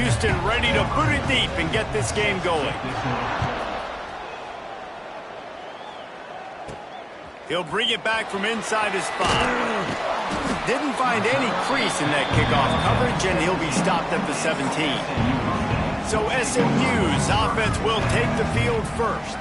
Houston ready to boot it deep and get this game going. He'll bring it back from inside his spot. Didn't find any crease in that kickoff coverage, and he'll be stopped at the 17. So SMU's offense will take the field first.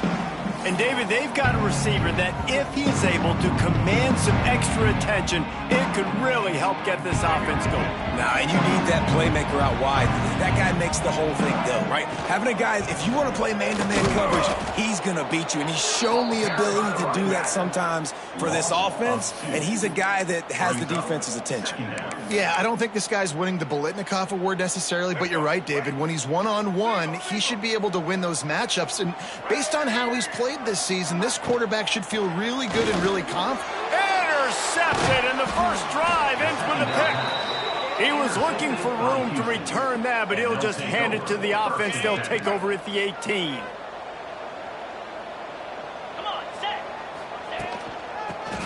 And, David, they've got a receiver that if he's able to command some extra attention, it could really help get this offense going. Nah, and you need that playmaker out wide. That guy makes the whole thing go, right? Having a guy, if you want to play man-to-man coverage, he's going to beat you. And he's shown the ability to do that sometimes for this offense. And he's a guy that has the defense's attention. Yeah, I don't think this guy's winning the Bolitnikoff award necessarily, but you're right, David. When he's one-on-one, he should be able to win those matchups. And based on how he's played this season, this quarterback should feel really good and really confident. Intercepted, and the first drive ends with a pick. He was looking for room to return that, but he'll just hand it to the offense. They'll take over at the 18.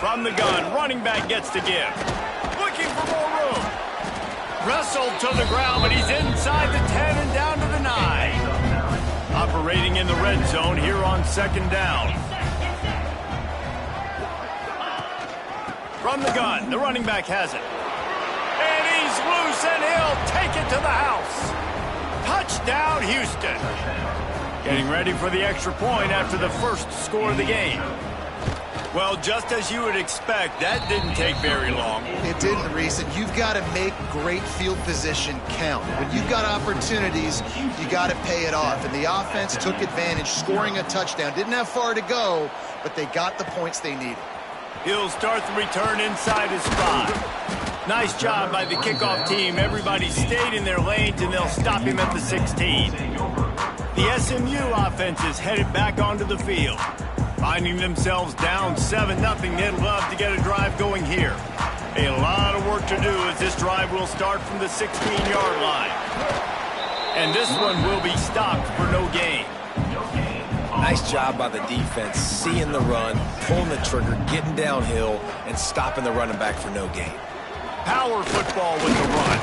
From the gun, running back gets to give. Looking for more room. Wrestled to the ground, but he's inside the 10 and down to the 9. Operating in the red zone here on second down. From the gun, the running back has it. And he's loose, and he'll take it to the house. Touchdown, Houston. Getting ready for the extra point after the first score of the game. Well, just as you would expect, that didn't take very long. It didn't, Reese, and you've got to make great field position count. When you've got opportunities, you got to pay it off. And the offense took advantage, scoring a touchdown. Didn't have far to go, but they got the points they needed. He'll start the return inside his spot. Nice job by the kickoff team. Everybody stayed in their lanes, and they'll stop him at the 16. The SMU offense is headed back onto the field. Finding themselves down 7-0, they'd love to get a drive going here. A lot of work to do as this drive will start from the 16-yard line. And this one will be stopped for no gain. Nice job by the defense, seeing the run, pulling the trigger, getting downhill, and stopping the running back for no gain. Power football with the run.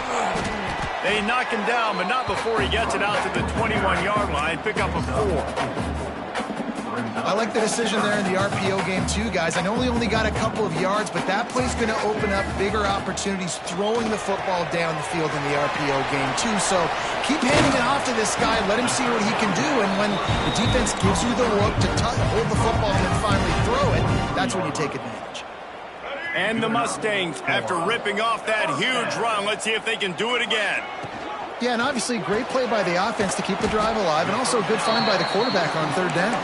They knock him down, but not before he gets it out to the 21-yard line. Pick up a 4. I like the decision there in the RPO game too, guys. I know he only got a couple of yards, but that play's going to open up bigger opportunities throwing the football down the field in the RPO game too. So keep handing it off to this guy. Let him see what he can do. And when the defense gives you the look to hold the football and then finally throw it, that's when you take advantage. And the Mustangs, after ripping off that huge run, let's see if they can do it again. Yeah, and obviously great play by the offense to keep the drive alive, and also a good find by the quarterback on third down.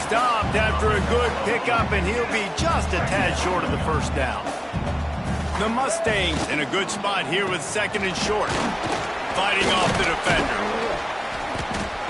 Stopped after a good pickup, and he'll be just a tad short of the first down. The Mustangs in a good spot here with second and short. Fighting off the defender.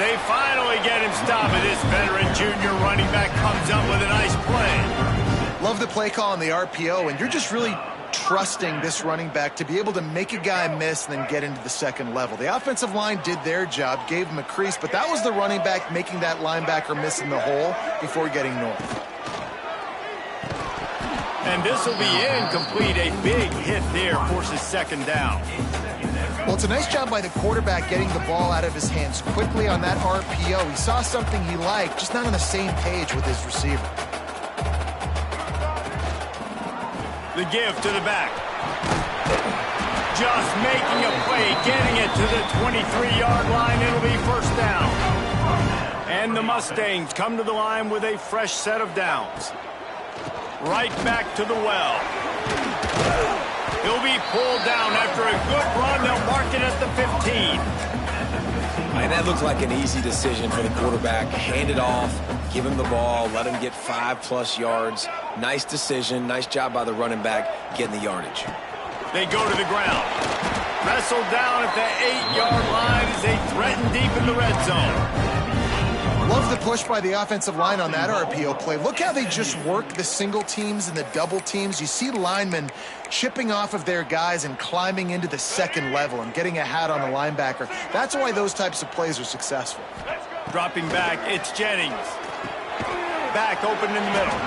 They finally get him stopped, and this veteran junior running back comes up with a nice play. Love the play call on the RPO, and you're just really trusting this running back to be able to make a guy miss and then get into the second level. The offensive line did their job, gave him a crease, but that was the running back making that linebacker miss in the hole before getting north. And this will be incomplete. A big hit there forces second down. Well, it's a nice job by the quarterback getting the ball out of his hands quickly on that RPO. He saw something he liked, just not on the same page with his receiver. The give to the back. Just making a play, getting it to the 23-yard line. It'll be first down. And the Mustangs come to the line with a fresh set of downs. Right back to the well. He'll be pulled down after a good run. They'll mark it at the 15. And that looked like an easy decision for the quarterback. Hand it off, give him the ball, let him get 5+ yards. Nice decision. Nice job by the running back getting the yardage. They go to the ground. Wrestled down at the 8-yard line as they threaten deep in the red zone. Love the push by the offensive line on that RPO play. Look how they just work the single teams and the double teams. You see linemen chipping off of their guys and climbing into the second level and getting a hat on the linebacker. That's why those types of plays are successful. Dropping back, it's Jennings. Back open in the middle.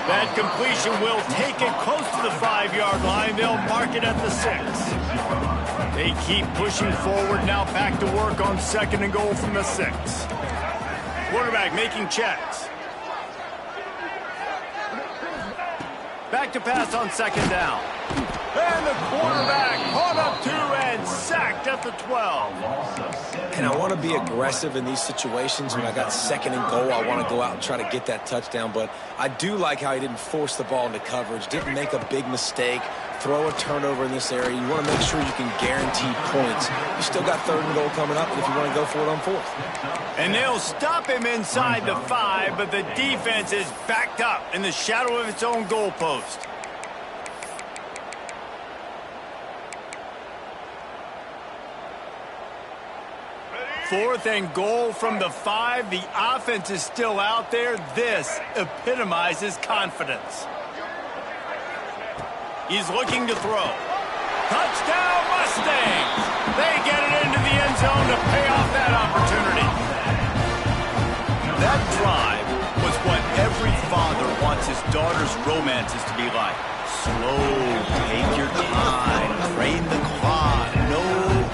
That completion will take it close to the 5-yard line. They'll mark it at the 6. They keep pushing forward. Now back to work on 2nd and goal from the 6. Quarterback making checks. Back to pass on 2nd down. And the quarterback caught up to and sacked at the 12. And I want to be aggressive in these situations. When I got 2nd and goal, I want to go out and try to get that touchdown. But I do like how he didn't force the ball into coverage, didn't make a big mistake, throw a turnover in this area. You want to make sure you can guarantee points. You still got 3rd and goal coming up, and if you want to go for it on 4th. And they'll stop him inside the 5, but the defense is backed up in the shadow of its own goalpost. 4th and goal from the 5. The offense is still out there. This epitomizes confidence. He's looking to throw. Touchdown, Mustangs! They get it into the end zone to pay off that opportunity. That drive was what every father wants his daughter's romances to be like. Slow, take your time, drain the clock, no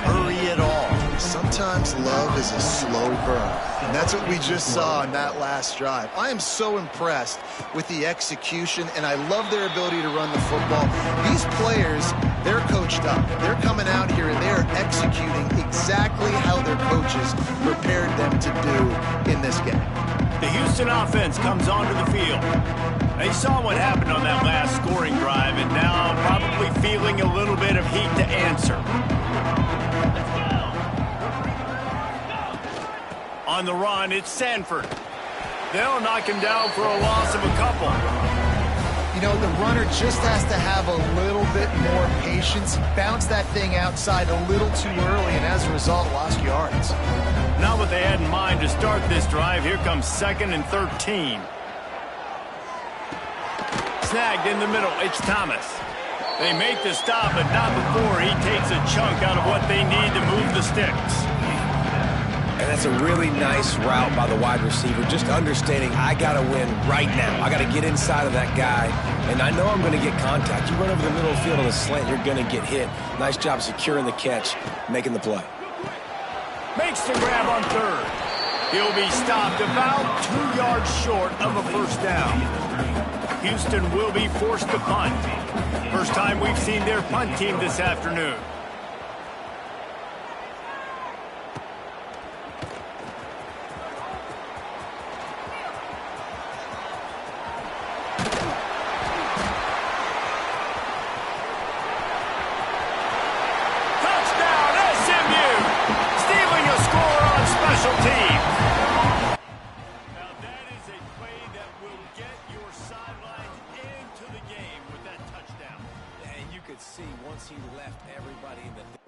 hurry at all. Sometimes love is a slow burn, and that's what we just saw on that last drive. I am so impressed with the execution, and I love their ability to run the football. These players, they're coached up. They're coming out here, and they're executing exactly how their coaches prepared them to do in this game. The Houston offense comes onto the field. They saw what happened on that last scoring drive, and now probably feeling a little bit of heat to answer. On the run, it's Sanford. They'll knock him down for a loss of a couple. You know, the runner just has to have a little bit more patience. Bounce that thing outside a little too early, and as a result, lost yards. Not what they had in mind to start this drive. Here comes 2nd and 13. Snagged in the middle, it's Thomas. They make the stop, but not before he takes a chunk out of what they need to move the sticks. And that's a really nice route by the wide receiver, just understanding I got to win right now. I got to get inside of that guy, and I know I'm going to get contact. You run over the middle of the field on a slant, you're going to get hit. Nice job securing the catch, making the play. Makes the grab on 3rd. He'll be stopped about 2 yards short of a 1st down. Houston will be forced to punt. First time we've seen their punt team this afternoon. See, once he left everybody in the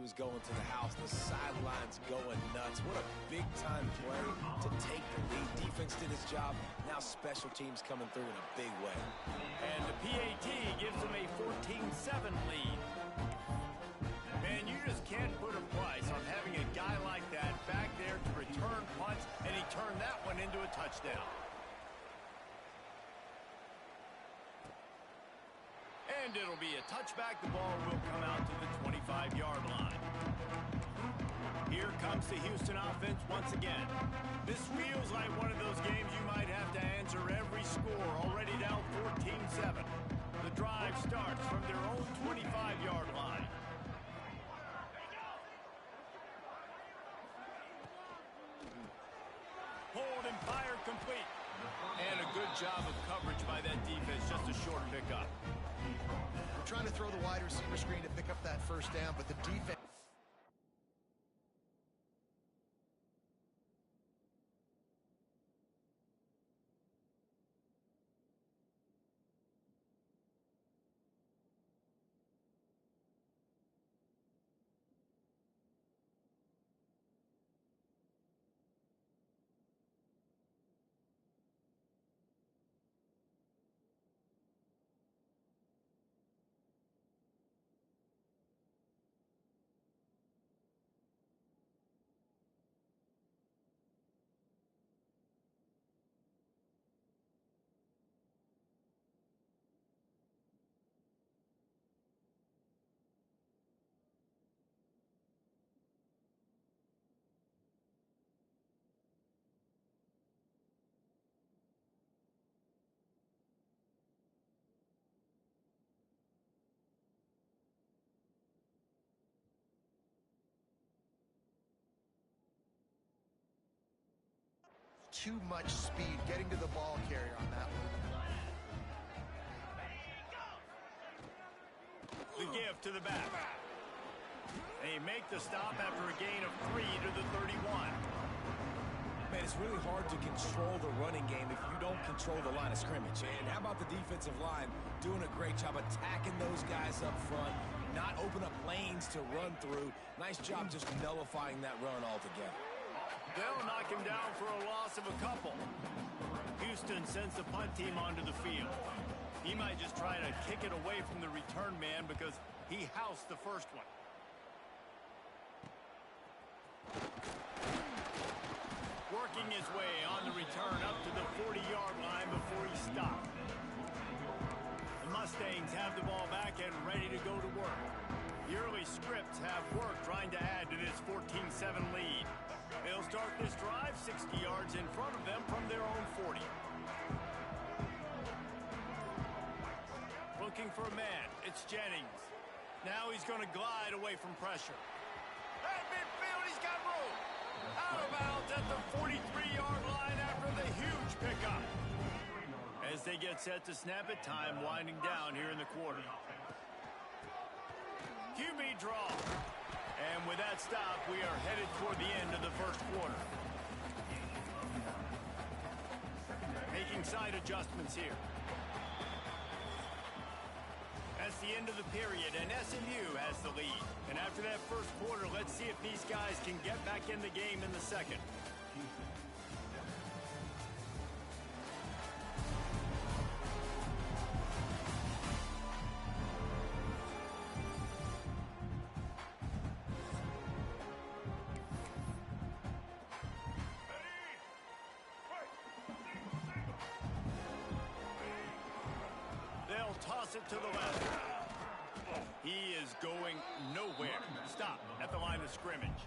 was going to the house. The sidelines going nuts. What a big-time play to take the lead. Defense did its job. Now special teams coming through in a big way. And the PAT gives them a 14-7 lead. Man, you just can't put a price on having a guy like that back there to return punts, and he turned that one into a touchdown. And it'll be a touchback. The ball will come out to the 25-yard line. Here comes the Houston offense once again. This feels like one of those games you might have to answer every score. Already down 14-7. The drive starts from their own 25-yard line. Hold and fire complete. And a good job of coverage by that defense. Just a short pickup. We're trying to throw the wide receiver screen to pick up that first down, but the defense... Too much speed getting to the ball carrier on that one. The give to the back. They make the stop after a gain of 3 to the 31. Man, it's really hard to control the running game if you don't control the line of scrimmage. And how about the defensive line doing a great job attacking those guys up front, not open up lanes to run through. Nice job just nullifying that run altogether. They'll knock him down for a loss of a couple. Houston sends the punt team onto the field. He might just try to kick it away from the return man because he housed the first one. Working his way on the return up to the 40-yard line before he stopped. The Mustangs have the ball back and ready to go to work. The early scripts have work trying to add to this 14-7 lead. They'll start this drive 60 yards in front of them from their own 40. Looking for a man. It's Jennings. Now he's going to glide away from pressure. At midfield, he's got room. Out of bounds at the 43-yard line after the huge pickup. As they get set to snap it, time winding down here in the quarter. QB draw. And with that stop, we are headed toward the end of the first quarter. Making side adjustments here. That's the end of the period, and SMU has the lead. And after that first quarter, let's see if these guys can get back in the game in the second. They'll toss it to the left. He is going nowhere. Stop at the line of scrimmage.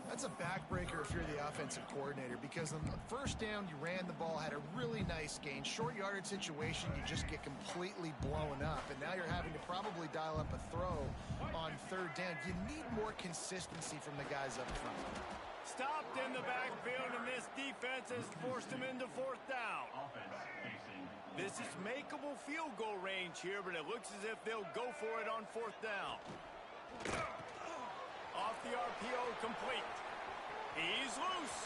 That's a backbreaker if you're the offensive coordinator, because on the first down, you ran the ball, had a really nice gain. Short yardage situation, you just get completely blown up, and now you're having to probably dial up a throw on third down. You need more consistency from the guys up front. Stopped in the backfield, and this defense has forced him into fourth down. This is makeable field goal range here, but it looks as if they'll go for it on fourth down. Off the RPO, complete. He's loose.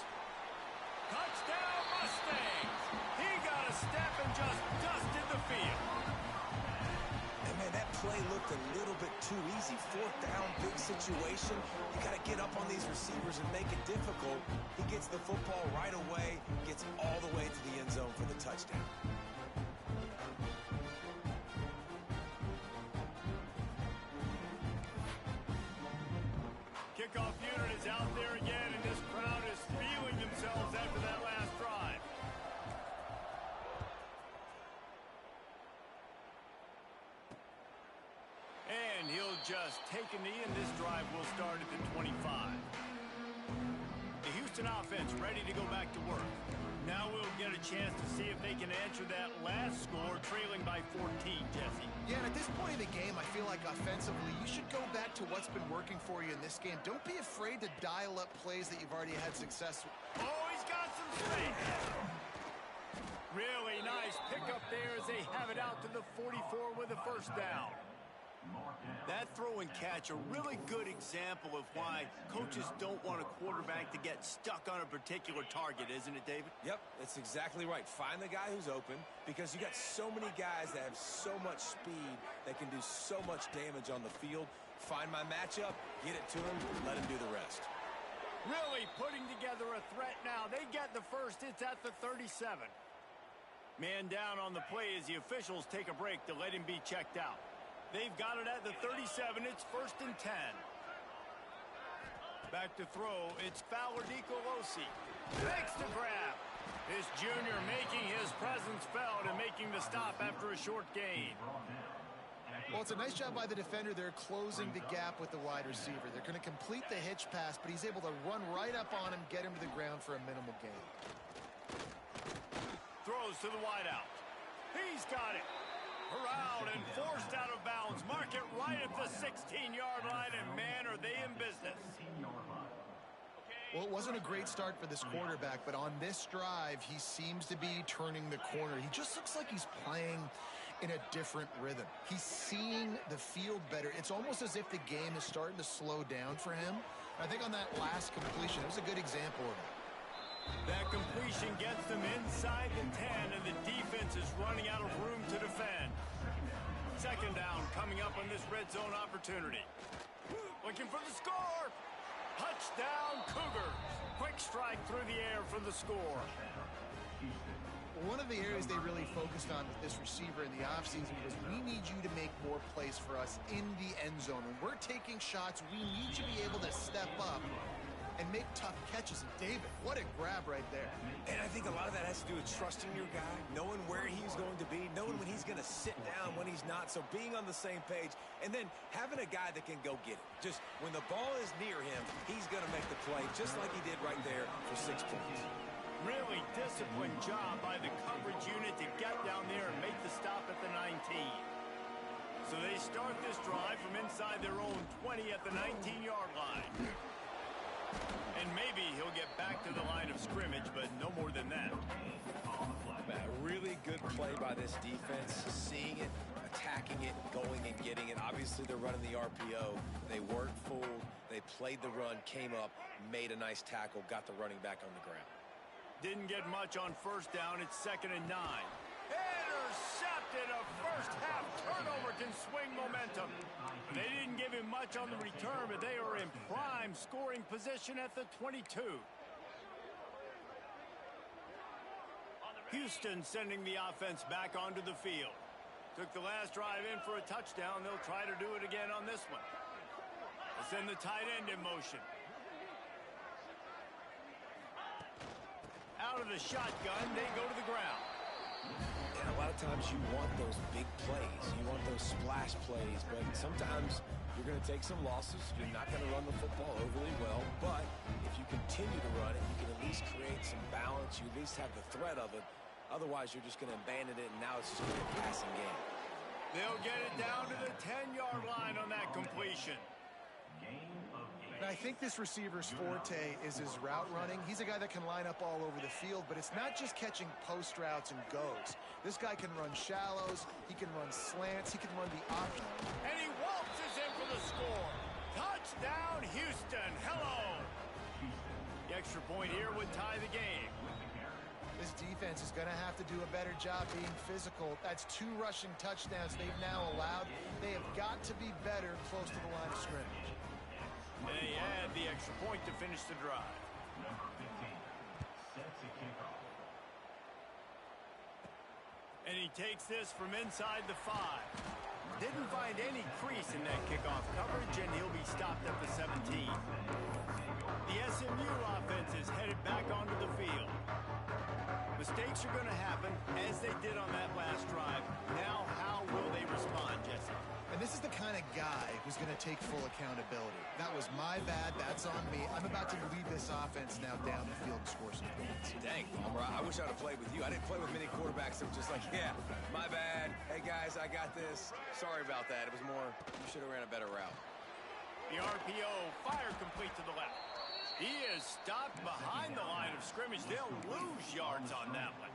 Touchdown, Mustangs. He got a step and just dusted the field. And man, that play looked a little bit too easy. Fourth down, big situation. You got to get up on these receivers and make it difficult. He gets the football right away, gets all the way to the end zone for the touchdown. Kickoff unit is out there again, and this crowd is feeling themselves after that last drive. And he'll just take a knee, and this drive will start at the 25. The Houston offense ready to go back to work. Now we'll get a chance to see if they can answer that last score, trailing by 14, Jesse. Yeah, and at this point in the game, I feel like offensively, you should go back to what's been working for you in this game. Don't be afraid to dial up plays that you've already had success with. Oh, he's got some space. Really nice pickup there as they have it out to the 44 with a first down. That throw and catch, a really good example of why coaches don't want a quarterback to get stuck on a particular target, isn't it, David? Yep, that's exactly right. Find the guy who's open, because you got so many guys that have so much speed that can do so much damage on the field. Find my matchup, get it to him, let him do the rest. Really putting together a threat now. They get the first. It's at the 37. Man down on the play as the officials take a break to let him be checked out. They've got it at the 37. It's 1st and 10. Back to throw. It's Fowler DeColosi. Makes the grab. This junior making his presence felt and making the stop after a short gain. Well, it's a nice job by the defender. They're closing the gap with the wide receiver. They're going to complete the hitch pass, but he's able to run right up on him, get him to the ground for a minimal gain. Throws to the wideout. He's got it. Around and forced out of bounds. Mark it right at the 16-yard line, and man, are they in business. Well, it wasn't a great start for this quarterback, but on this drive, he seems to be turning the corner. He just looks like he's playing in a different rhythm. He's seeing the field better. It's almost as if the game is starting to slow down for him. I think on that last completion, it was a good example of it. That completion gets them inside the 10, and the defense is running out of room to defend. Second down coming up on this red zone opportunity. Looking for the score. Touchdown, Cougars. Quick strike through the air for the score. One of the areas they really focused on with this receiver in the offseason was, we need you to make more plays for us in the end zone. When we're taking shots, we need you to be able to step up and make tough catches. And David, what a grab right there. And I think a lot of that has to do with trusting your guy, knowing where he's going to be, knowing when he's going to sit down, when he's not. So being on the same page, and then having a guy that can go get it. Just when the ball is near him, he's going to make the play, just like he did right there for 6 points. Really disciplined job by the coverage unit to get down there and make the stop at the 19. So they start this drive from inside their own 20 at the 19-yard line. And maybe he'll get back to the line of scrimmage, but no more than that. A really good play by this defense, seeing it, attacking it, going and getting it. Obviously, they're running the RPO. They weren't fooled. They played the run, came up, made a nice tackle, got the running back on the ground. Didn't get much on first down. It's 2nd and 9. Intercepted. A first-half turnover can swing momentum. They didn't give him much on the return, but they are in prime scoring position at the 22. Houston sending the offense back onto the field. Took the last drive in for a touchdown. They'll try to do it again on this one. They'll send the tight end in motion. Out of the shotgun, they go to the ground. And a lot of times you want those big plays. You want those splash plays, but sometimes you're going to take some losses. You're not going to run the football overly well, but if you continue to run it, you can at least create some balance. You at least have the threat of it. Otherwise, you're just going to abandon it, and now it's just going to be a passing game. They'll get it down to the 10-yard line on that completion. And I think this receiver's forte is his route running. He's a guy that can line up all over the field, but it's not just catching post routes and goes. This guy can run shallows, he can run slants, he can run the option. And he waltzes in for the score. Touchdown, Houston. Hello. The extra point here would tie the game. This defense is going to have to do a better job being physical. That's 2 rushing touchdowns they've now allowed. They have got to be better close to the line of scrimmage. And they add the extra point to finish the drive. Number 15 sets a kickoff. And he takes this from inside the 5. Didn't find any crease in that kickoff coverage, and he'll be stopped at the 17. The SMU offense is headed back onto the field. Mistakes are going to happen, as they did on that last drive. Now, how will they respond, Jesse? And this is the kind of guy who's going to take full accountability. That was my bad. That's on me. I'm about to lead this offense now down the field and score some points. Dang, Palmer, I wish I would have played with you. I didn't play with many quarterbacks that were just like, yeah, my bad. Hey, guys, I got this. Sorry about that. It was more, you should have ran a better route. The RPO, fire complete to the left. He is stopped behind the line of scrimmage. They'll lose yards on that one.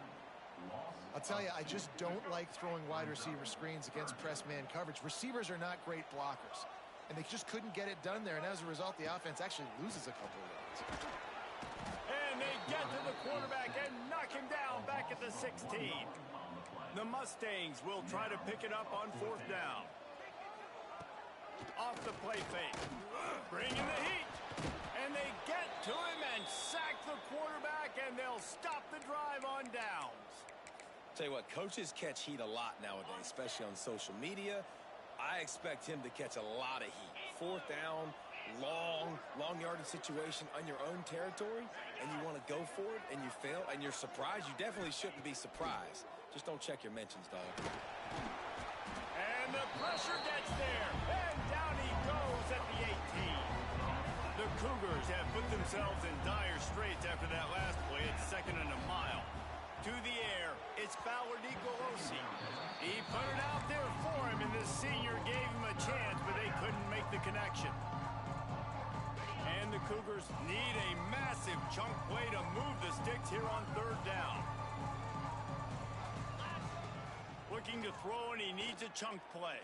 I'll tell you, I just don't like throwing wide receiver screens against press man coverage. Receivers are not great blockers, and they just couldn't get it done there, and as a result, the offense actually loses a couple of yards. And they get to the quarterback and knock him down back at the 16. The Mustangs will try to pick it up on 4th down. Off the play fake. Bringing the heat. And they get to him and sack the quarterback, and they'll stop the drive on downs. Tell you what, coaches catch heat a lot nowadays, especially on social media. I expect him to catch a lot of heat. 4th down, long yardage situation on your own territory, and you want to go for it, and you fail, and you're surprised. You definitely shouldn't be surprised. Just don't check your mentions, dog. And the pressure gets there, and down he goes at the 18. The Cougars have put themselves in dire straits after that last play. It's 2nd and a mile. To the air, it's Ballard Nicolosi. He put it out there for him, and the senior gave him a chance, but they couldn't make the connection. And the Cougars need a massive chunk play to move the sticks here on 3rd down. Looking to throw, and he needs a chunk play.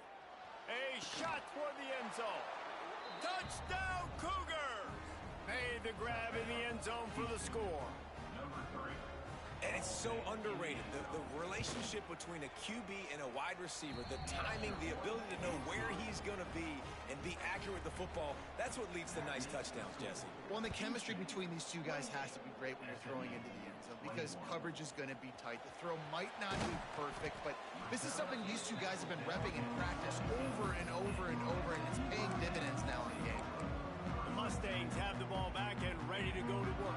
A shot toward the end zone. Touchdown, Cougar! Made the grab in the end zone for the score. Number 3. And it's so underrated. The relationship between a QB and a wide receiver, the timing, the ability to know where he's going to be and be accurate with the football, that's what leads to nice touchdowns, Jesse. Well, and the chemistry between these two guys has to be great when you're throwing into the end zone because coverage is going to be tight. The throw might not be perfect, but this is something these two guys have been repping in practice over and over and over, and it's paying dividends now in the game. The Mustangs have the ball back and ready to go to work.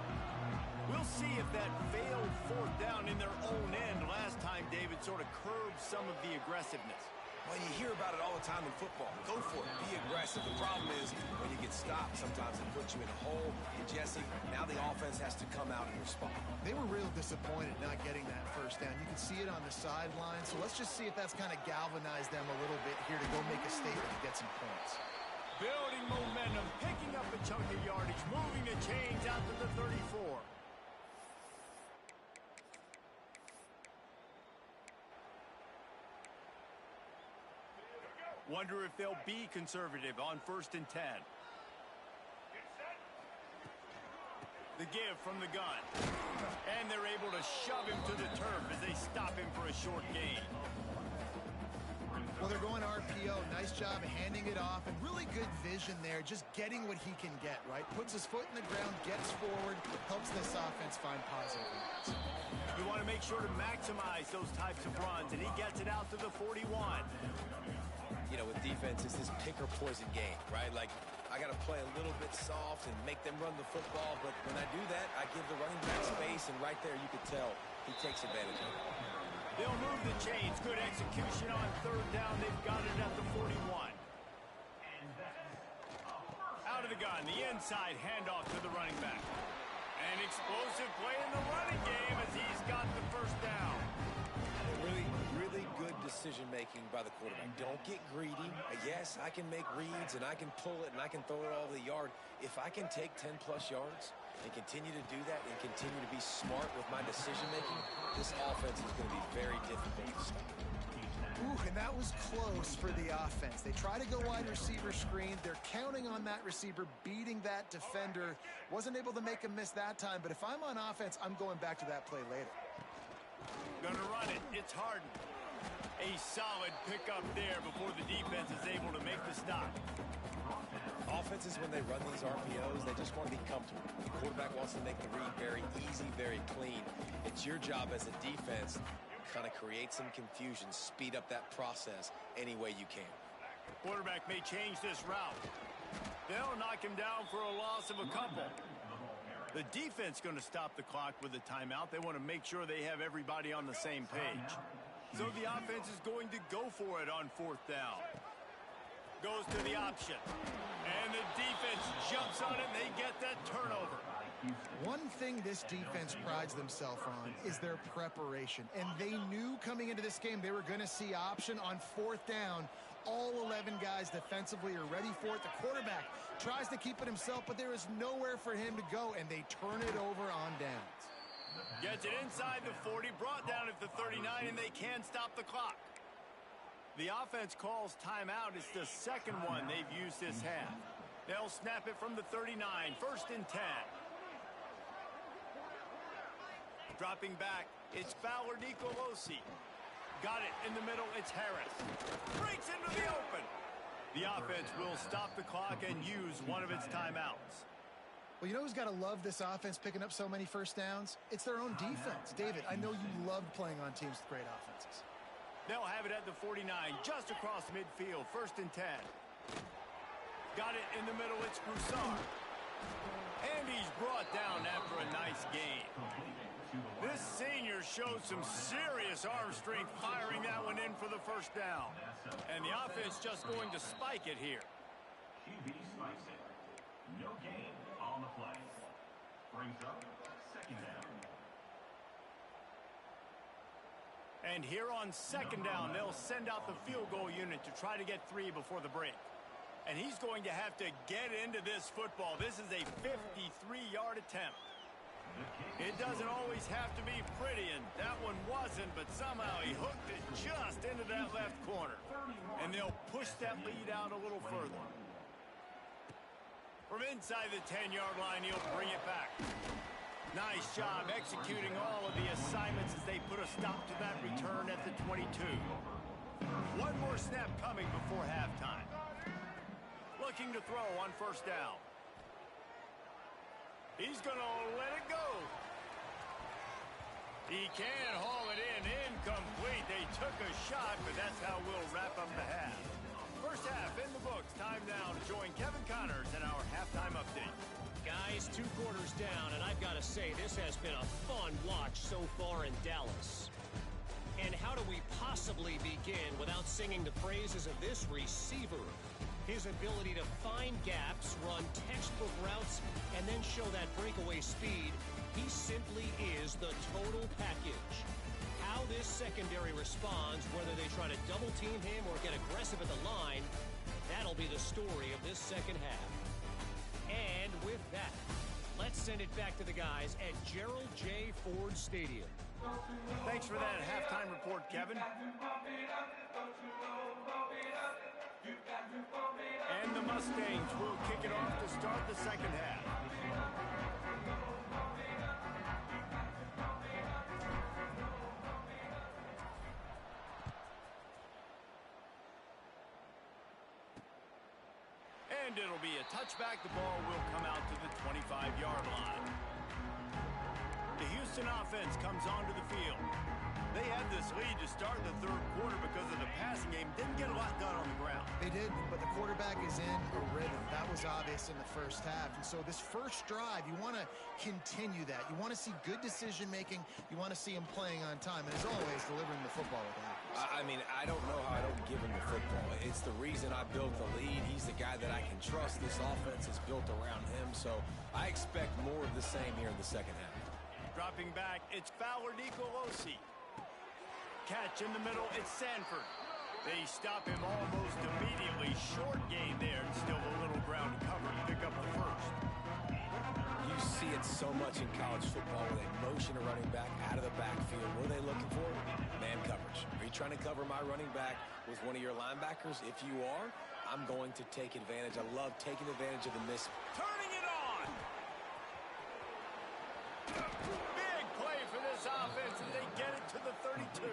We'll see if that failed 4th down in their own end last time, David, sort of curbed some of the aggressiveness. Well, you hear about it all the time in football. Go for it. Be aggressive. The problem is when you get stopped, sometimes it puts you in a hole. And, Jesse, now the offense has to come out and respond. They were real disappointed not getting that 1st down. You can see it on the sideline. So let's just see if that's kind of galvanized them a little bit here to go make a statement and get some points. Building momentum, picking up a chunk of yardage, moving the chains out to the 34. Wonder if they'll be conservative on 1st and 10. The give from the gun. And they're able to shove him to the turf as they stop him for a short gain. Well, they're going RPO. Nice job handing it off, and really good vision there, just getting what he can get, right? Puts his foot in the ground, gets forward, helps this offense find positive runs. You want to make sure to maximize those types of runs, and he gets it out to the 41. You know, with defense, it's this pick or poison game, right? Like, I got to play a little bit soft and make them run the football, but when I do that, I give the running back space, and right there you can tell he takes advantage of it. They'll move the chains. Good execution on 3rd down. They've got it at the 41. Out of the gun, the inside handoff to the running back. An explosive play in the running game as he's got the 1st down. Really good decision-making by the quarterback. Don't get greedy. Yes, I can make reads, and I can pull it, and I can throw it all over the yard. If I can take 10-plus yards and continue to do that and continue to be smart with my decision-making, this offense is going to be very difficult to stop. Ooh, and that was close for the offense. They try to go wide receiver screen. They're counting on that receiver beating that defender. Wasn't able to make him miss that time, but if I'm on offense, I'm going back to that play later. Gonna run it. It's Harden. A solid pickup there before the defense is able to the stop. Offenses, when they run these RPOs, they just want to be comfortable. The quarterback wants to make the read very easy, very clean. It's your job as a defense to kind of create some confusion, speed up that process any way you can. The quarterback may change this route. They'll knock him down for a loss of a couple. The defense going to stop the clock with a timeout. They want to make sure they have everybody on the same page. So the offense is going to go for it on 4th down. Goes to the option. And the defense jumps on it, and they get that turnover. One thing this defense prides themselves on is their preparation. And they knew coming into this game they were going to see option on 4th down. All 11 guys defensively are ready for it. The quarterback tries to keep it himself, but there is nowhere for him to go, and they turn it over on downs. Gets it inside the 40, brought down at the 39, and they can't stop the clock. The offense calls timeout. It's the second one they've used this half. They'll snap it from the 39, 1st and 10. Dropping back, it's Fowler Nicolosi. Got it in the middle, it's Harris. Breaks into the open. The offense will stop the clock and use one of its timeouts. Well, you know who's got to love this offense picking up so many first downs? It's their own defense. David, I know you loved playing on teams with great offenses. They'll have it at the 49, just across midfield, 1st and 10. Got it in the middle, it's Broussard. And he's brought down after a nice gain. This senior showed some serious arm strength firing that one in for the 1st down. And the offense just going to spike it here. QB spikes it. No gain on the play. Brings up 2nd down. And here on 2nd down, they'll send out the field goal unit to try to get 3 before the break. And he's going to have to get into this football. This is a 53-yard attempt. It doesn't always have to be pretty, and that one wasn't, but somehow he hooked it just into that left corner. And they'll push that lead out a little further. From inside the 10-yard line, he'll bring it back. Nice job executing all of the assignments as they put a stop to that return at the 22. One more snap coming before halftime. Looking to throw on 1st down. He's going to let it go. He can haul it in. Incomplete. They took a shot, but that's how we'll wrap up the half. 1st half in the books. Time now to join Kevin Connors in our halftime update. Guys, 2 quarters down, and I've got to say, this has been a fun watch so far in Dallas. And how do we possibly begin without singing the praises of this receiver? His ability to find gaps, run textbook routes, and then show that breakaway speed. He simply is the total package. How this secondary responds, whether they try to double team him or get aggressive at the line, that'll be the story of this 2nd half. And with that, let's send it back to the guys at Gerald J. Ford Stadium. Thanks for that halftime report, Kevin. And the Mustangs will kick it off to start the 2nd half. And it'll be a touchback. The ball will come out to the 25-yard line. The Houston offense comes onto the field. They had this lead to start the 3rd quarter because of the passing game. Didn't get a lot done on the ground. They did, but the quarterback is in a rhythm. That was obvious in the 1st half. And so this 1st drive, you want to continue that. You want to see good decision-making. You want to see him playing on time. And as always, delivering the football with accuracy. I mean, I don't know how I don't give him the football. It's the reason I built the lead. He's the guy that I can trust. This offense is built around him. So I expect more of the same here in the 2nd half. Dropping back, it's Fowler Nicolosi. Catch in the middle, it's Sanford. They stop him almost immediately. Short gain there, and still a little ground to cover to pick up the 1st. You see it so much in college football where they motion a running back out of the backfield. What are they looking for? Man coverage. Are you trying to cover my running back with one of your linebackers? If you are, I'm going to take advantage. I love taking advantage of the miss. Turning it on! Big play for this offense, and they get it to the 32.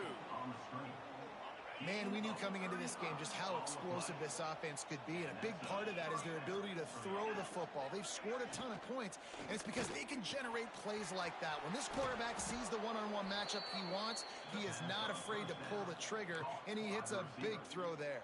Man, we knew coming into this game just how explosive this offense could be, and a big part of that is their ability to throw the football. They've scored a ton of points, and it's because they can generate plays like that. When this quarterback sees the one-on-one matchup he wants, he is not afraid to pull the trigger, and he hits a big throw there.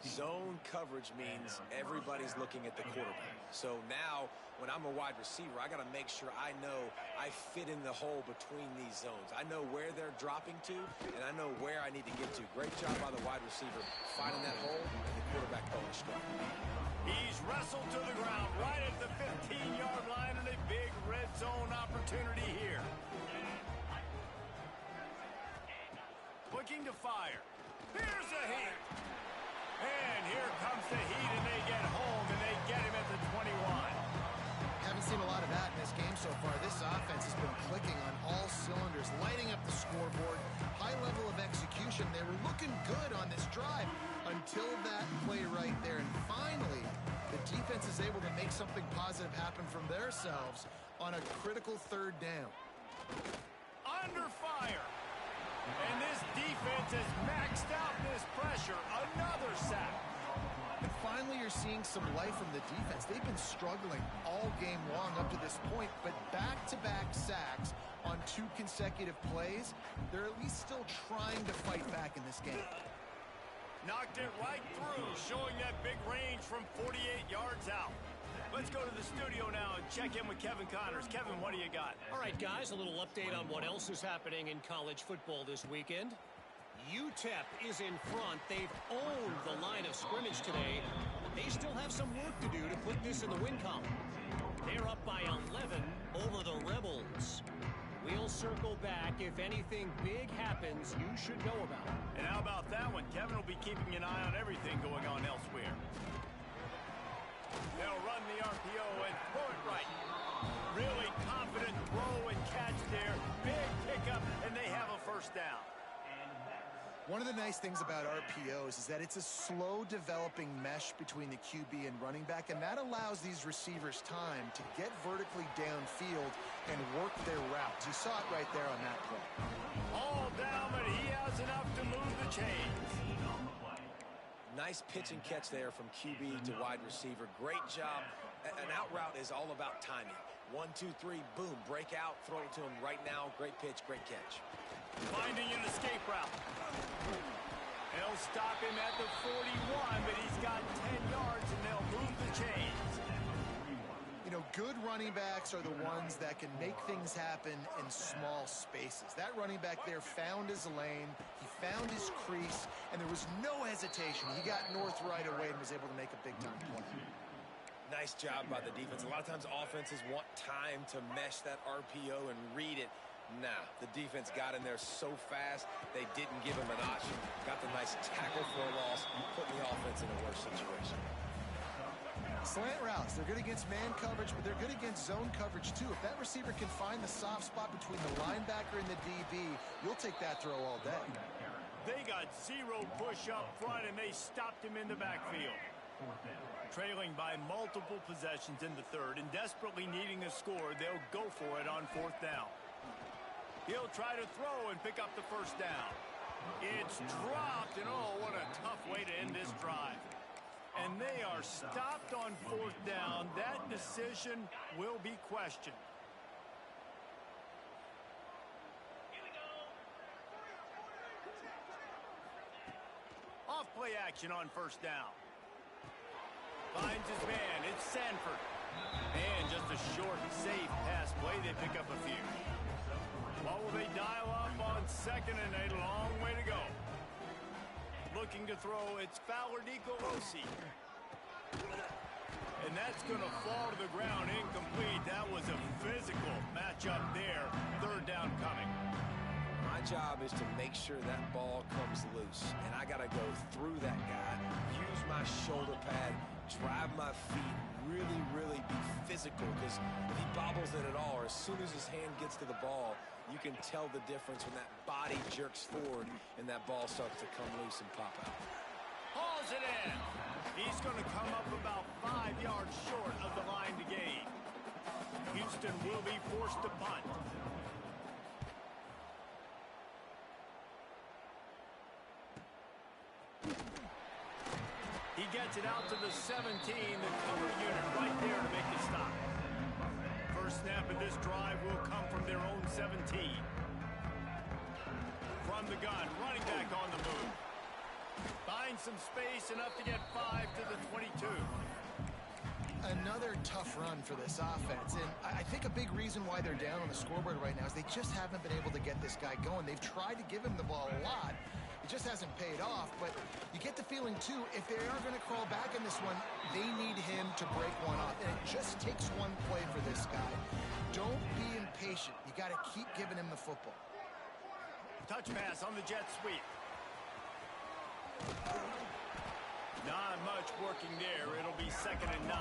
Zone coverage means everybody's looking at the quarterback. So now, when I'm a wide receiver, I got to make sure I know I fit in the hole between these zones. I know where they're dropping to, and I know where I need to get to. Great job by the wide receiver finding that hole, and the quarterback going strong. He's wrestled to the ground right at the 15-yard line, and a big red zone opportunity here. Looking to fire. Here's a hit. And here comes the heat, and they get home, and they get him at the 21. Haven't seen a lot of that in this game so far. This offense has been clicking on all cylinders, lighting up the scoreboard, high level of execution. They were looking good on this drive until that play right there. And finally, the defense is able to make something positive happen from themselves on a critical third down. Under fire. And this defense has maxed out this pressure. Another sack. And finally, you're seeing some life from the defense. They've been struggling all game long up to this point, but back-to-back sacks on 2 consecutive plays, they're at least still trying to fight back in this game. Knocked it right through, showing that big range from 48 yards out. Let's go to the studio now and check in with Kevin Connors. Kevin, what do you got? All right, guys, a little update on what else is happening in college football this weekend. UTEP is in front. They've owned the line of scrimmage today. They still have some work to do to put this in the win column. They're up by 11 over the Rebels. We'll circle back. If anything big happens, you should know about it. And how about that one? Kevin will be keeping an eye on everything going on elsewhere. They'll run the RPO and throw it right. Really confident throw and catch there. Big pickup, and they have a first down. One of the nice things about RPOs is that it's a slow developing mesh between the QB and running back, and that allows these receivers time to get vertically downfield and work their routes. You saw it right there on that play. All down, but he has enough to move the chains. Nice pitch and catch there from QB to wide receiver. Great job. An out route is all about timing. 1, 2, 3, boom, break out, throw it to him right now. Great pitch, great catch. Finding an escape route. They'll stop him at the 41, but he's got 10 yards, and they'll move the chains. You know, good running backs are the ones that can make things happen in small spaces. That running back there found his lane, he found his crease, and there was no hesitation. He got north right away and was able to make a big-time play. Nice job by the defense. A lot of times offenses want time to mesh that RPO and read it. Nah, the defense got in there so fast, they didn't give him an option. Got the nice tackle for a loss, putting the offense in a worse situation. Slant routes, they're good against man coverage, but they're good against zone coverage too. If that receiver can find the soft spot between the linebacker and the DB, you'll take that throw all day. They got 0 push up front, and they stopped him in the backfield. Trailing by multiple possessions in the third and desperately needing a score, they'll go for it on 4th down. He'll try to throw and pick up the first down. It's dropped, and oh, what a tough way to end this drive. And they are stopped on 4th down. That decision will be questioned. Off play action on 1st down. Finds his man. It's Sanford. And just a short, safe pass play. They pick up a few. What will they dial up on 2nd and a long way to go? Looking to throw, it's Fowler Nicolosi. And that's going to fall to the ground incomplete. That was a physical matchup there. 3rd down coming. My job is to make sure that ball comes loose, and I got to go through that guy, use my shoulder pad, drive my feet, really be physical, because if he bobbles it at all, or as soon as his hand gets to the ball, you can tell the difference when that body jerks forward and that ball starts to come loose and pop out. Hauls it in. He's going to come up about 5 yards short of the line to gain. Houston will be forced to punt. He gets it out to the 17, the cover unit right there to make the stop. First snap of this drive will come from their own 17. From the gun, running back on the move. Finds some space, enough to get 5 to the 22. Another tough run for this offense, and I think a big reason why they're down on the scoreboard right now is they just haven't been able to get this guy going. They've tried to give him the ball a lot. It just hasn't paid off, but you get the feeling, too, if they are going to crawl back in this one, they need him to break one off, and it just takes one play for this guy. Don't be impatient. You got to keep giving him the football. Touch pass on the jet sweep. Not much working there. It'll be 2nd and 9.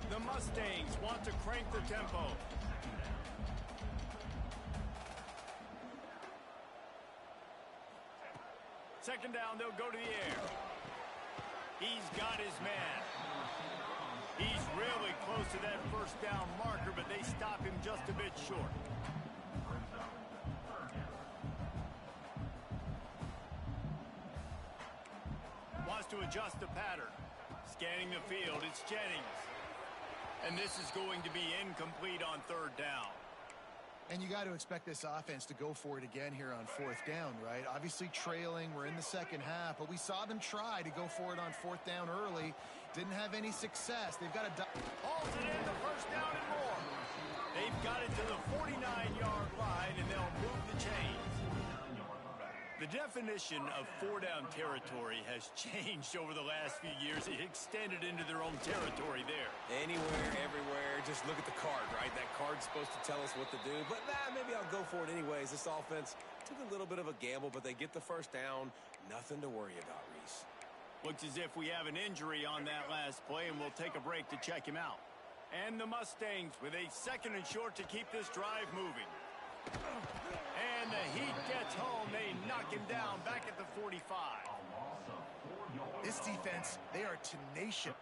The Mustangs want to crank the tempo. Second down, they'll go to the air. He's got his man. He's really close to that first down marker, but they stop him just a bit short. Wants to adjust the pattern. Scanning the field, it's Jennings. And this is going to be incomplete on 3rd down. And you got to expect this offense to go for it again here on 4th down, right? Obviously trailing, we're in the second half, but we saw them try to go for it on 4th down early. Didn't have any success. They've got to... Hauls it in, the first down and more. They've got it to the 49-yard line, and they'll move the chains. The definition of 4-down territory has changed over the last few years. It extended into their own territory there. Anywhere, everywhere, just look at the card, right? That card's supposed to tell us what to do, but maybe I'll go for it anyways. This offense took a little bit of a gamble, but they get the first down. Nothing to worry about, Reese. Looks as if we have an injury on that last play, and we'll take a break to check him out. And the Mustangs with a 2nd and short to keep this drive moving. And the heat gets home. They knock him down back at the 45. This defense, they are tenacious.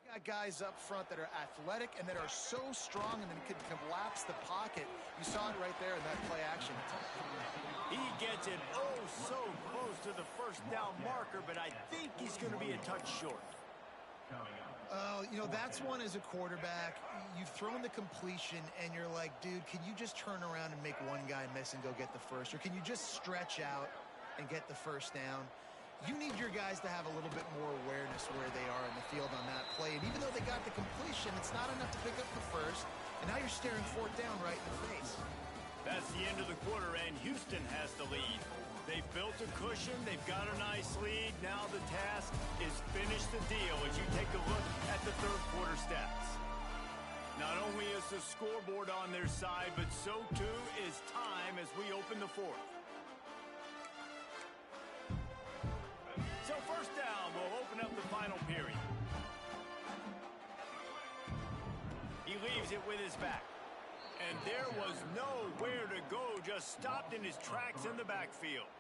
Got guys up front that are athletic and that are so strong and then can collapse the pocket. You saw it right there in that play action. He gets it so close to the first down marker, but I think he's going to be a touch short. You know, that's one as a quarterback. You've thrown the completion, and you're like, dude, can you just turn around and make one guy miss and go get the first? Or can you just stretch out and get the first down? You need your guys to have a little bit more awareness where they are in the field on that play. And even though they got the completion, it's not enough to pick up the first. And now you're staring 4th down right in the face. That's the end of the quarter, and Houston has the lead. They've built a cushion. They've got a nice lead. Now the task is finish the deal as you take a look at the 3rd quarter stats. Not only is the scoreboard on their side, but so too is time as we open the 4th. So first down will open up the final period. He leaves it with his back. And there was nowhere to go, just stopped in his tracks in the backfield.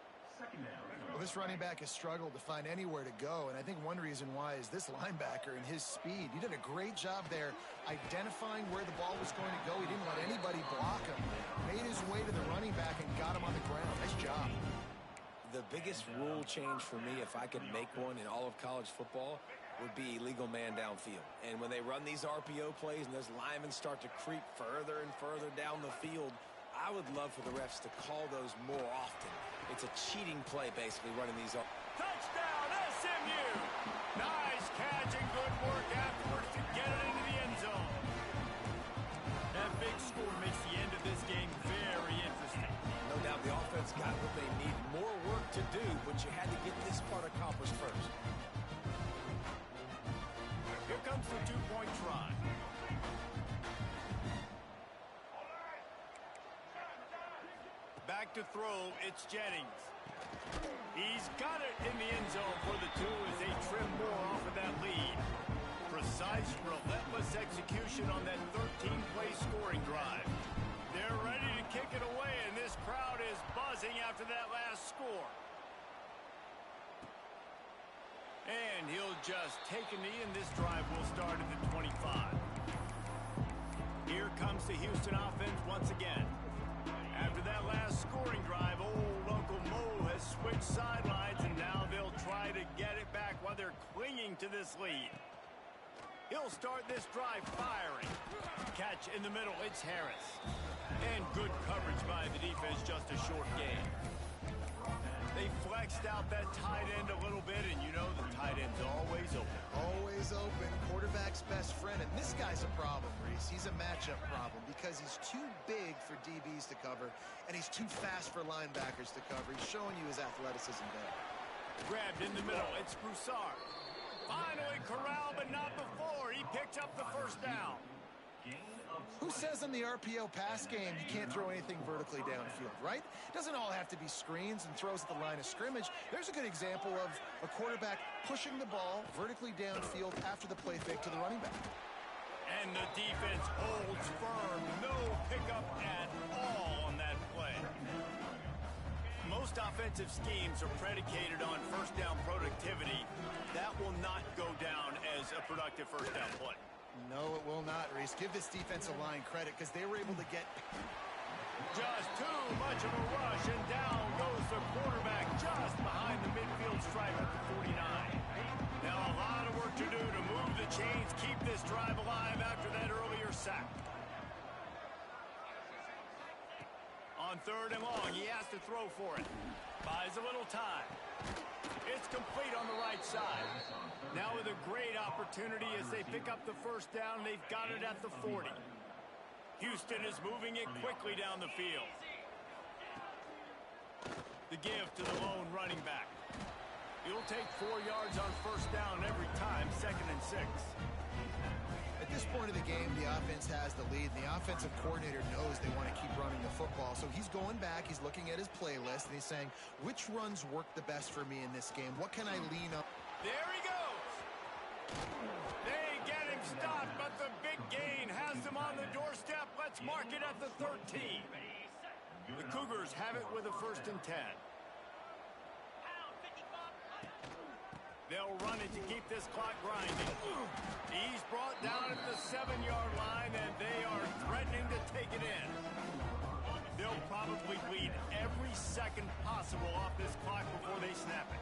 Well, this running back has struggled to find anywhere to go, and I think one reason why is this linebacker and his speed. He did a great job there identifying where the ball was going to go. He didn't let anybody block him. Made his way to the running back and got him on the ground. Nice job. The biggest rule change for me, if I could make one in all of college football, would be illegal man downfield. And when they run these RPO plays and those linemen start to creep further and further down the field, I would love for the refs to call those more often. It's a cheating play, basically, running these up. Touchdown, SMU! Nice catch and good work afterwards to get it into the end zone. That big score makes the end of this game very interesting. No doubt the offense got what they need. More work to do, but you had to get this part accomplished first. Here comes the two-point try. Back to throw, it's Jennings. He's got it in the end zone for the 2 as they trim more off of that lead. Precise, relentless execution on that 13-play scoring drive. They're ready to kick it away, and this crowd is buzzing after that last score. And he'll just take a knee, and this drive will start at the 25. Here comes the Houston offense once again. After that last scoring drive, old Uncle Mo has switched sidelines, and now they'll try to get it back while they're clinging to this lead. He'll start this drive firing. Catch in the middle, it's Harris. And good coverage by the defense, just a short gain. They flexed out that tight end a little bit, and you know the tight end's always open. Always open. Quarterback's best friend. And this guy's a problem, Reese. He's a matchup problem because he's too big for DBs to cover, and he's too fast for linebackers to cover. He's showing you his athleticism there. Grabbed in the middle. It's Broussard. Finally corralled, but not before. He picked up the first down. Who says in the RPO pass game you can't throw anything vertically downfield, right? Doesn't all have to be screens and throws at the line of scrimmage. There's a good example of a quarterback pushing the ball vertically downfield after the play fake to the running back. And the defense holds firm. No pickup at all on that play. Most offensive schemes are predicated on first down productivity. That will not go down as a productive first down play. No, it will not, Reese. Give this defensive line credit because they were able to get... Just too much of a rush, and down goes the quarterback just behind the midfield stripe at the 49. Now a lot of work to do to move the chains, keep this drive alive after that earlier sack. On 3rd and long, he has to throw for it. Buys a little time. It's complete on the right side. Now with a great opportunity as they pick up the first down, they've got it at the 40. Houston is moving it quickly down the field. The give to the lone running back. He'll take 4 yards on first down every time, 2nd and 6. At this point of the game, the offense has the lead, and the offensive coordinator knows they want to keep running the football. So he's going back, he's looking at his playlist, and he's saying, which runs work the best for me in this game? What can I lean on? There he goes. They get him stopped, but the big gain has them on the doorstep. Let's mark it at the 13. The Cougars have it with a 1st and 10. They'll run it to keep this clock grinding. He's brought down at the 7-yard line, and they are threatening to take it in. They'll probably bleed every second possible off this clock before they snap it.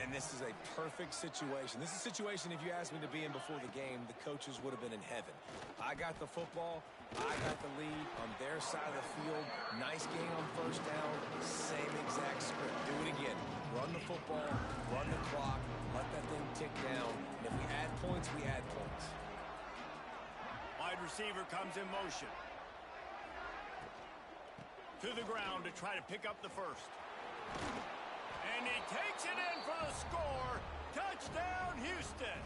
And this is a perfect situation. This is a situation, if you asked me to be in before the game, the coaches would have been in heaven. I got the football. I got the lead on their side of the field. Nice gain on first down. Same exact script. Do it again. Run the football, run the clock, let that thing tick down. And if we add points, we add points. Wide receiver comes in motion. To the ground to try to pick up the first. And he takes it in for the score. Touchdown, Houston.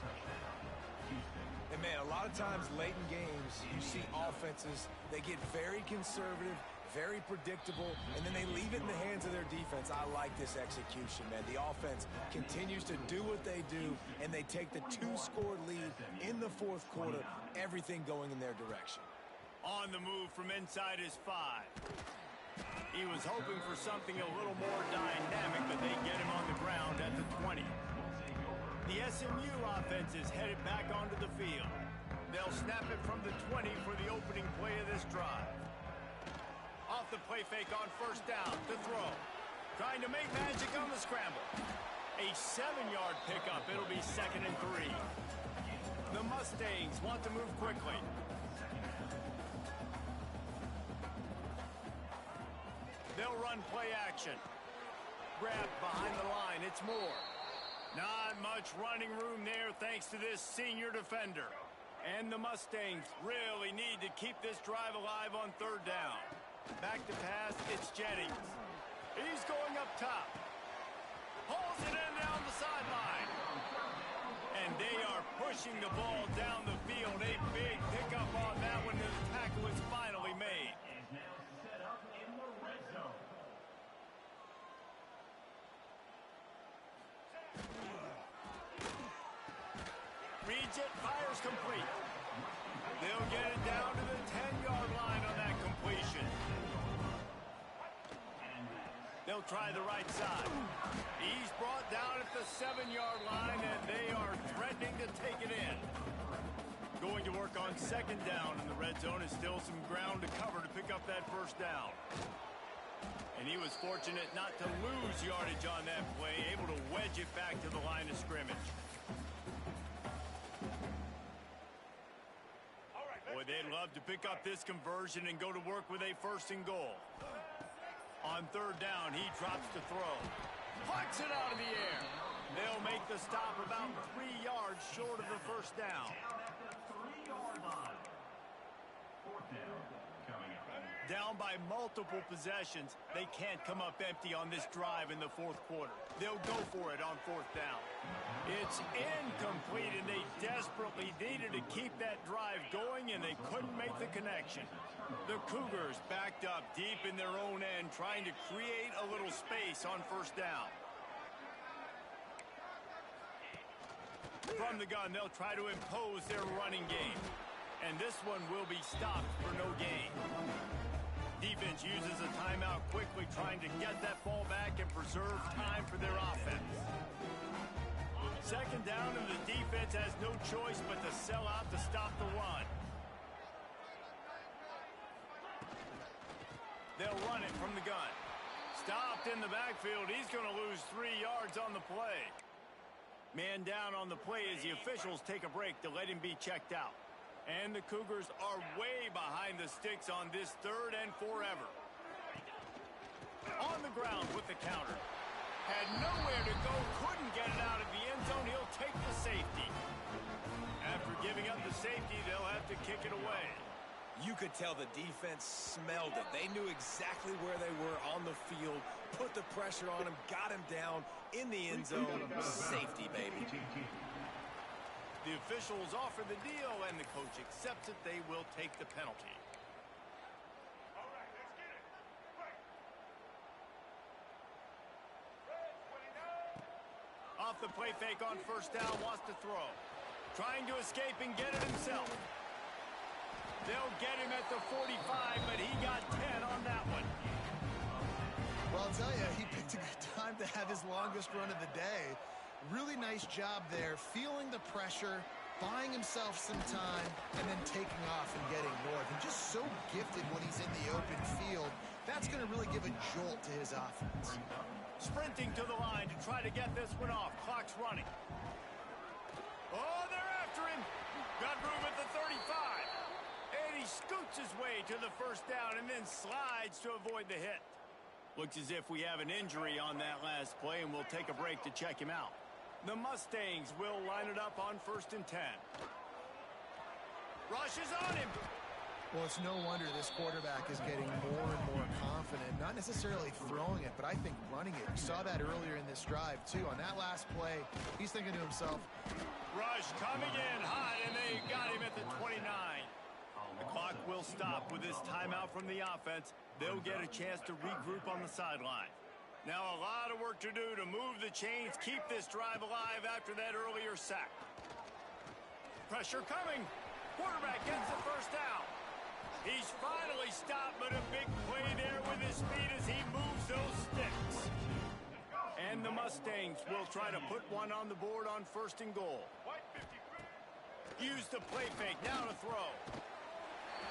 And, man, a lot of times late in games, you see offenses, they get very conservative, very predictable, and then they leave it in the hands of their defense. I like this execution, man. The offense continues to do what they do, and they take the 2-score lead in the 4th quarter, everything going in their direction. On the move from inside his 5. He was hoping for something a little more dynamic, but they get him on the ground at the 20. The SMU offense is headed back onto the field. They'll snap it from the 20 for the opening play of this drive. Off the play fake on first down to throw. Trying to make magic on the scramble. A 7-yard pickup. It'll be 2nd and 3. The Mustangs want to move quickly. They'll run play action. Grab behind the line. It's Moore. Not much running room there thanks to this senior defender. And the Mustangs really need to keep this drive alive on 3rd down. Back to pass, it's Jennings. He's going up top. Pulls it in down the sideline. And they are pushing the ball down the field. A big pickup on that one. The tackle is finally made. Is now set up in the red zone. Reads it, fires complete. They'll get it down to the 10-yard line on that completion. They'll try the right side. He's brought down at the 7-yard line, and they are threatening to take it in. Going to work on second down in the red zone is still some ground to cover to pick up that first down. And he was fortunate not to lose yardage on that play, able to wedge it back to the line of scrimmage. Boy, they'd love to pick up this conversion and go to work with a first and goal. On third down, he drops to throw. Plucks it out of the air. They'll make the stop about 3 yards short of the first down. Down at the 3-yard line. Fourth down coming up. Down by multiple possessions, they can't come up empty on this drive in the fourth quarter. They'll go for it on fourth down. It's incomplete, and they desperately needed to keep that drive going, and they couldn't make the connection. The Cougars backed up deep in their own end, trying to create a little space on first down. From the gun, they'll try to impose their running game. And this one will be stopped for no gain. Defense uses a timeout quickly, trying to get that ball back and preserve time for their offense. Second down, and the defense has no choice but to sell out to stop the run. They'll run it from the gun. Stopped in the backfield. He's going to lose 3 yards on the play. Man down on the play as the officials take a break to let him be checked out. And the Cougars are way behind the sticks on this third and forever. On the ground with the counter. Had nowhere to go, couldn't get it out of the end zone. He'll take the safety. After giving up the safety, they'll have to kick it away. You could tell the defense smelled it. They knew exactly where they were on the field, put the pressure on him, got him down in the end zone. Safety, baby. The officials offer the deal, and the coach accepts it. They will take the penalty. All right, let's get it. Right. Off the play fake on first down, wants to throw. Trying to escape and get it himself. They'll get him at the 45, but he got 10 on that one. Well, I'll tell you, he picked a good time to have his longest run of the day. Really nice job there, feeling the pressure, buying himself some time, and then taking off and getting north. And just so gifted when he's in the open field. That's going to really give a jolt to his offense. Sprinting to the line to try to get this one off. Clock's running. Oh, they're after him. Got room at the 35. And he scoots his way to the first down and then slides to avoid the hit. Looks as if we have an injury on that last play, and we'll take a break to check him out. The Mustangs will line it up on 1st and 10. Rush is on him. Well, it's no wonder this quarterback is getting more and more confident. Not necessarily throwing it, but I think running it. We saw that earlier in this drive, too. On that last play, he's thinking to himself. Rush coming in hot, and they got him at the 29. The clock will stop with this timeout from the offense. They'll get a chance to regroup on the sideline. Now a lot of work to do to move the chains, keep this drive alive after that earlier sack. Pressure coming. Quarterback gets the first down. He's finally stopped, but a big play there with his speed as he moves those sticks. And the Mustangs will try to put one on the board on 1st and goal. Use the play fake, now to throw.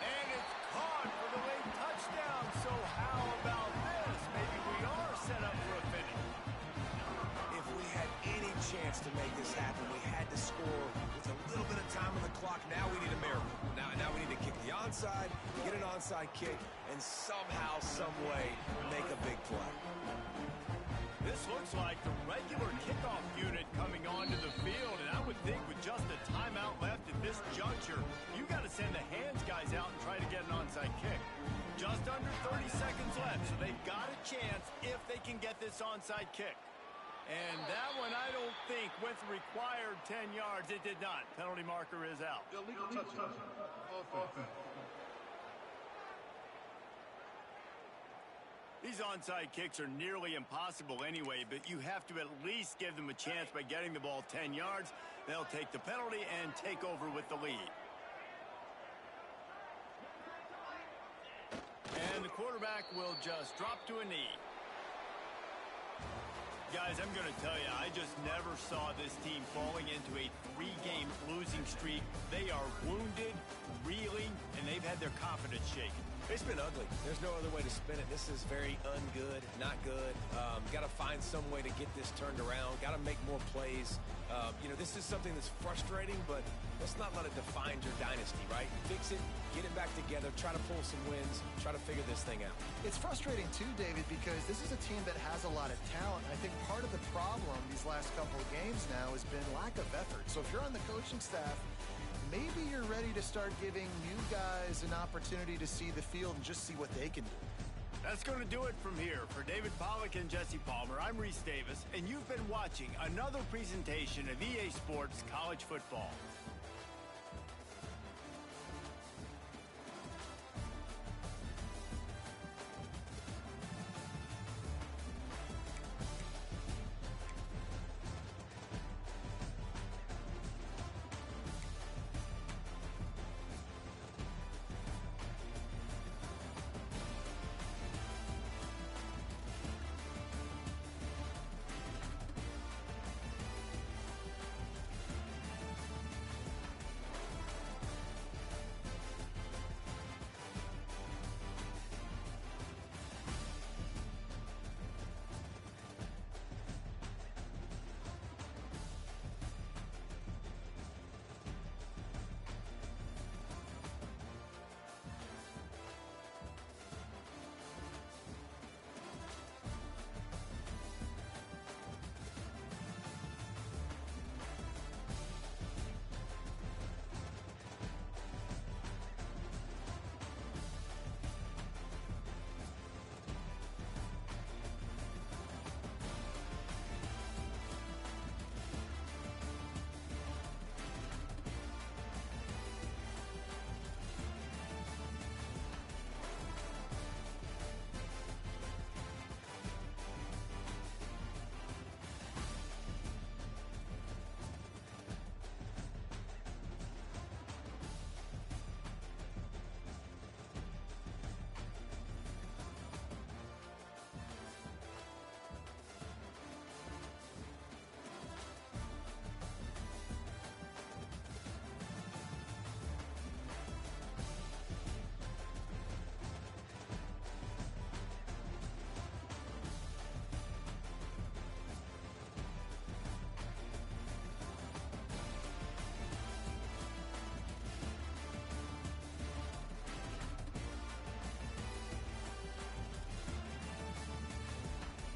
And it's caught for the late touchdown. So how about this? Maybe we are set up for a finish. If we had any chance to make this happen, we had to score with a little bit of time on the clock. Now we need a miracle. Now we need to kick the onside, get an onside kick, and somehow, some way, make a big play. This looks like the regular kickoff unit coming onto the field, and I would think with just a timeout left at this juncture, you got to send the hands guys out and try to get an onside kick. Just under 30 seconds left, so they've got a chance if they can get this onside kick. And that one, I don't think, went the required 10 yards. It did not. Penalty marker is out. Illegal touchdown. Offense. These onside kicks are nearly impossible anyway, but you have to at least give them a chance by getting the ball 10 yards. They'll take the penalty and take over with the lead. And the quarterback will just drop to a knee. Guys, I'm going to tell you, I just never saw this team falling into a 3-game losing streak. They are wounded, reeling, and they've had their confidence shaken. It's been ugly. There's no other way to spin it. This is very ungood, not good. Got to find some way to get this turned around. Got to make more plays. This is something that's frustrating, but let's not let it define your dynasty, right? Fix it, get it back together, try to pull some wins, try to figure this thing out. It's frustrating too, David, because this is a team that has a lot of talent. I think part of the problem these last couple of games now has been lack of effort. So if you're on the coaching staff, maybe you're ready to start giving new guys an opportunity to see the field and just see what they can do. That's going to do it from here. For David Pollack and Jesse Palmer, I'm Reese Davis, and you've been watching another presentation of EA Sports College Football.